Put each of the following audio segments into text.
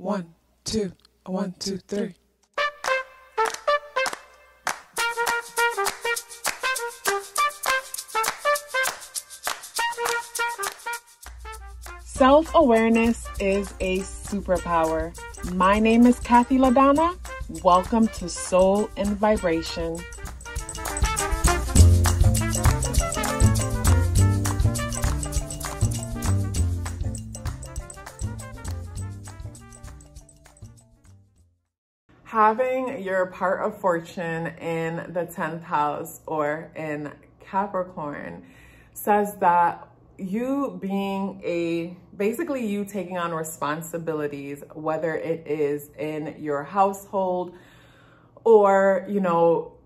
1, 2, 1, 2, 3. Self-awareness is a superpower. My name is KathyLaDonna. Welcome to Soul and Vibration. Having your part of fortune in the 10th house or in Capricorn says that you being basically you taking on responsibilities, whether it is in your household or,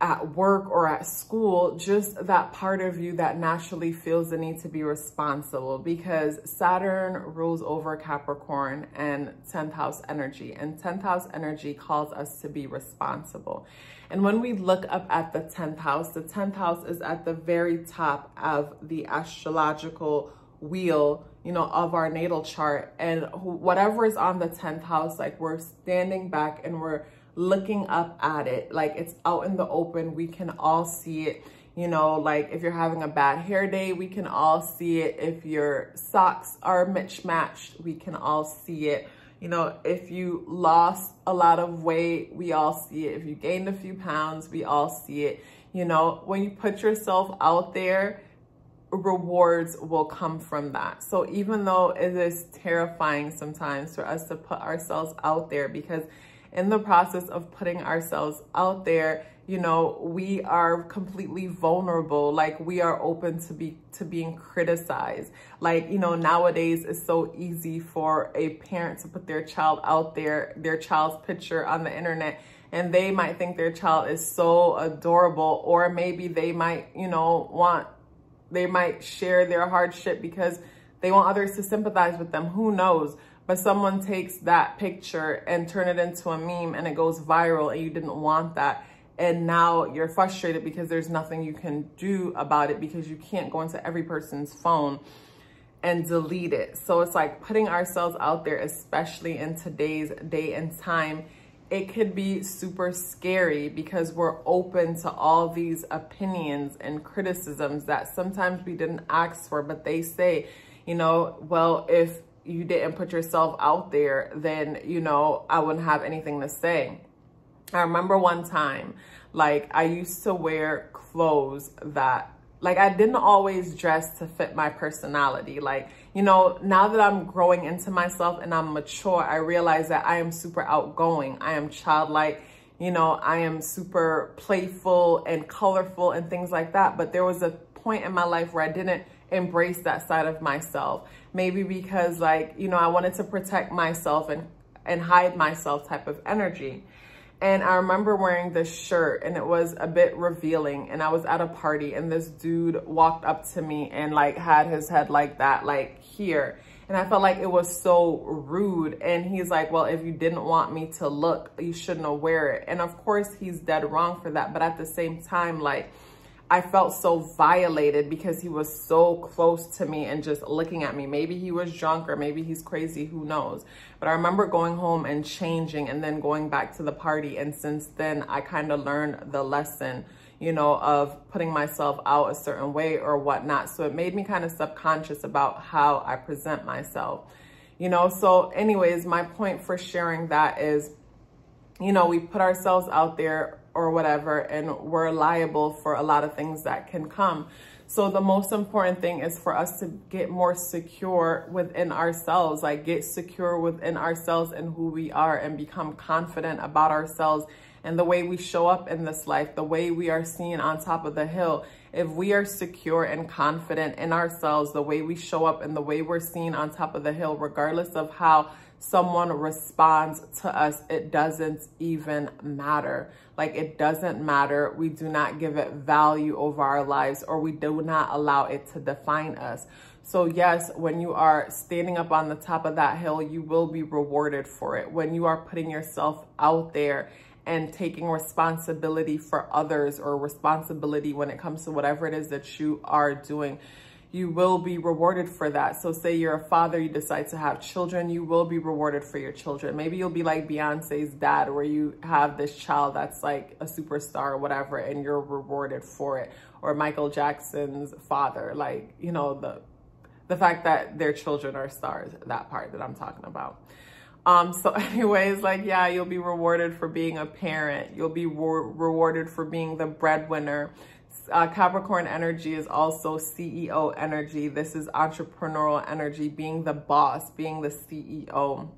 at work or at school, just that part of you that naturally feels the need to be responsible, because Saturn rules over Capricorn and 10th house energy, and 10th house energy calls us to be responsible. And when we look up at the 10th house is at the very top of the astrological wheel, of our natal chart. And whatever is on the 10th house, like, we're standing back and we're looking up at it, like it's out in the open. We can all see it. Like if you're having a bad hair day, we can all see it. If your socks are mismatched, we can all see it. If you lost a lot of weight, we all see it. If you gained a few pounds, we all see it. When you put yourself out there, rewards will come from that. So even though it is terrifying sometimes for us to put ourselves out there, because in the process of putting ourselves out there, we are completely vulnerable. Like, we are open to being criticized. Like, nowadays it's so easy for a parent to put their child out there, their child's picture on the internet, and they might think their child is so adorable, or maybe they might, they might share their hardship because they want others to sympathize with them. Who knows? But someone takes that picture and turn it into a meme and it goes viral, and you didn't want that. And now you're frustrated because there's nothing you can do about it, because you can't go into every person's phone and delete it. So it's like putting ourselves out there, especially in today's day and time, it could be super scary because we're open to all these opinions and criticisms that sometimes we didn't ask for, but they say, well, if you didn't put yourself out there, then, I wouldn't have anything to say. I remember one time, like, I used to wear clothes that, like, I didn't always dress to fit my personality. Like, now that I'm growing into myself and I'm mature, I realize that I am super outgoing. I am childlike. I am super playful and colorful and things like that. But there was a point in my life where I didn't embrace that side of myself. Maybe because, like, I wanted to protect myself and hide myself type of energy. And I remember wearing this shirt and it was a bit revealing, and I was at a party and this dude walked up to me and like had his head like that, like here. And I felt like it was so rude. And he's like, well, if you didn't want me to look, you shouldn't have wear it. And of course he's dead wrong for that. But at the same time, like, I felt so violated because he was so close to me and just looking at me. Maybe he was drunk or maybe he's crazy, who knows? But I remember going home and changing and then going back to the party. And since then, I kind of learned the lesson, of putting myself out a certain way or whatnot. So it made me kind of subconscious about how I present myself, So anyways, my point for sharing that is, we put ourselves out there or whatever, and we're liable for a lot of things that can come. So the most important thing is for us to get more secure within ourselves, like get secure within ourselves and who we are, and become confident about ourselves and the way we show up in this life, the way we are seen on top of the hill. If we are secure and confident in ourselves, the way we show up and the way we're seen on top of the hill, regardless of how someone responds to us, it doesn't even matter. Like, it doesn't matter. We do not give it value over our lives, or we do not allow it to define us. So yes, when you are standing up on the top of that hill, you will be rewarded for it. When you are putting yourself out there and taking responsibility for others, or responsibility when it comes to whatever it is that you are doing, you will be rewarded for that. So say you're a father, you decide to have children, you will be rewarded for your children. Maybe you'll be like Beyonce's dad, where you have this child that's like a superstar or whatever, and you're rewarded for it. Or Michael Jackson's father, like, you know, the fact that their children are stars, that part that I'm talking about. So anyways, like, yeah, you'll be rewarded for being a parent. You'll be rewarded for being the breadwinner. Capricorn energy is also CEO energy. This is entrepreneurial energy, being the boss, being the CEO,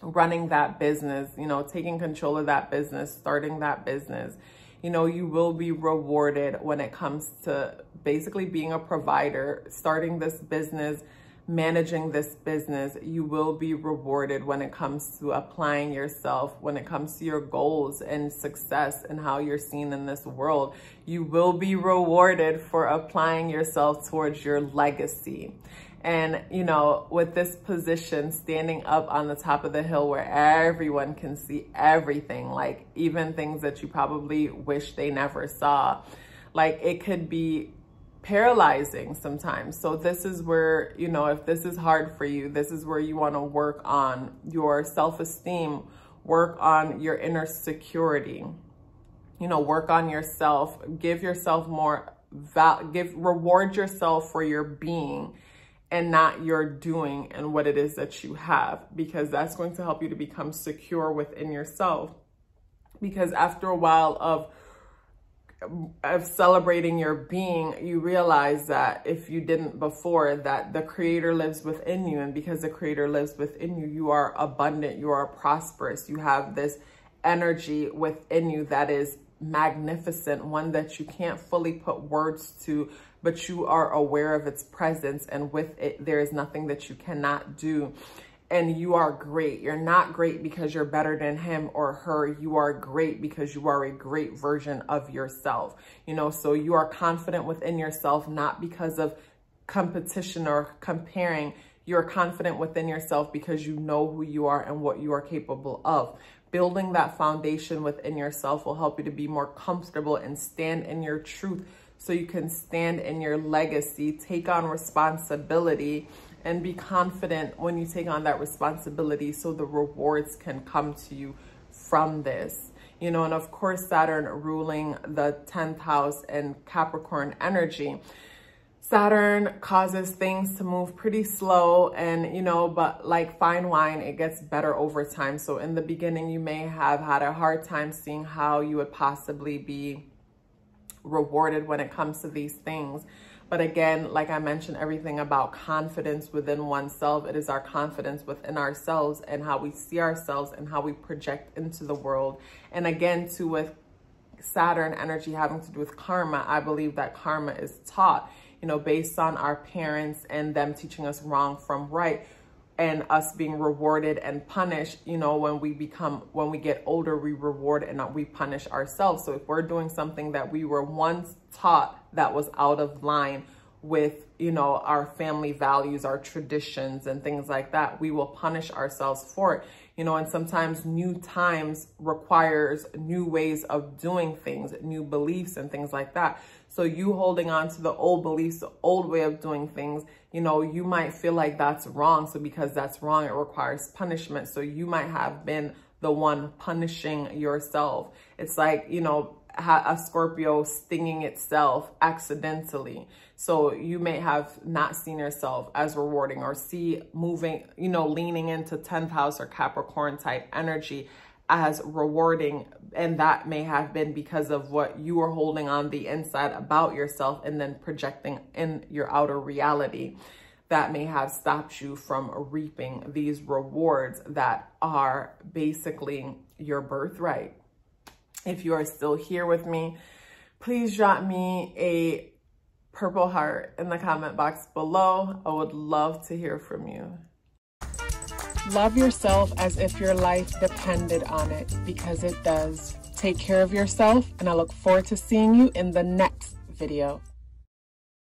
running that business, you know, taking control of that business, starting that business. You know, you will be rewarded when it comes to basically being a provider, starting this business, managing this business. You will be rewarded when it comes to applying yourself, when it comes to your goals and success and how you're seen in this world. You will be rewarded for applying yourself towards your legacy. And, you know, with this position, standing up on the top of the hill where everyone can see everything, like even things that you probably wish they never saw, like it could be paralyzing sometimes. So this is where, you know, if this is hard for you, this is where you want to work on your self-esteem, work on your inner security, you know, work on yourself, give yourself more reward yourself for your being and not your doing and what it is that you have, because that's going to help you to become secure within yourself. Because after a while of celebrating your being, you realize that if you didn't before, that the creator lives within you. And because the creator lives within you, you are abundant, you are prosperous, you have this energy within you that is magnificent, one that you can't fully put words to, but you are aware of its presence, and with it there is nothing that you cannot do. And you are great. You're not great because you're better than him or her. You are great because you are a great version of yourself. You know, so you are confident within yourself, not because of competition or comparing. You're confident within yourself because you know who you are and what you are capable of. Building that foundation within yourself will help you to be more comfortable and stand in your truth, so you can stand in your legacy, take on responsibility, and be confident when you take on that responsibility, so the rewards can come to you from this. You know, and of course, Saturn ruling the 10th house and Capricorn energy. Saturn causes things to move pretty slow, and, you know, but like fine wine, it gets better over time. So in the beginning, you may have had a hard time seeing how you would possibly be rewarded when it comes to these things. But again, like I mentioned, everything about confidence within oneself. It is our confidence within ourselves and how we see ourselves and how we project into the world. And again, too, with Saturn energy having to do with karma, I believe that karma is taught, you know, based on our parents and them teaching us wrong from right, and us being rewarded and punished. You know, when we get older, we reward and we punish ourselves. So if we're doing something that we were once taught that was out of line with, you know, our family values, our traditions and things like that, we will punish ourselves for it. You know, and sometimes new times requires new ways of doing things, new beliefs and things like that. So you holding on to the old beliefs, the old way of doing things, you know, you might feel like that's wrong. So because that's wrong, it requires punishment. So you might have been the one punishing yourself. It's like, you know, a Scorpio stinging itself accidentally. So you may have not seen yourself as rewarding, or see moving, you know, leaning into 10th house or Capricorn type energy as rewarding. And that may have been because of what you were holding on the inside about yourself and then projecting in your outer reality. That may have stopped you from reaping these rewards that are basically your birthright. If you are still here with me, please drop me a purple heart in the comment box below. I would love to hear from you. Love yourself as if your life depended on it, because it does. Take care of yourself, and I look forward to seeing you in the next video.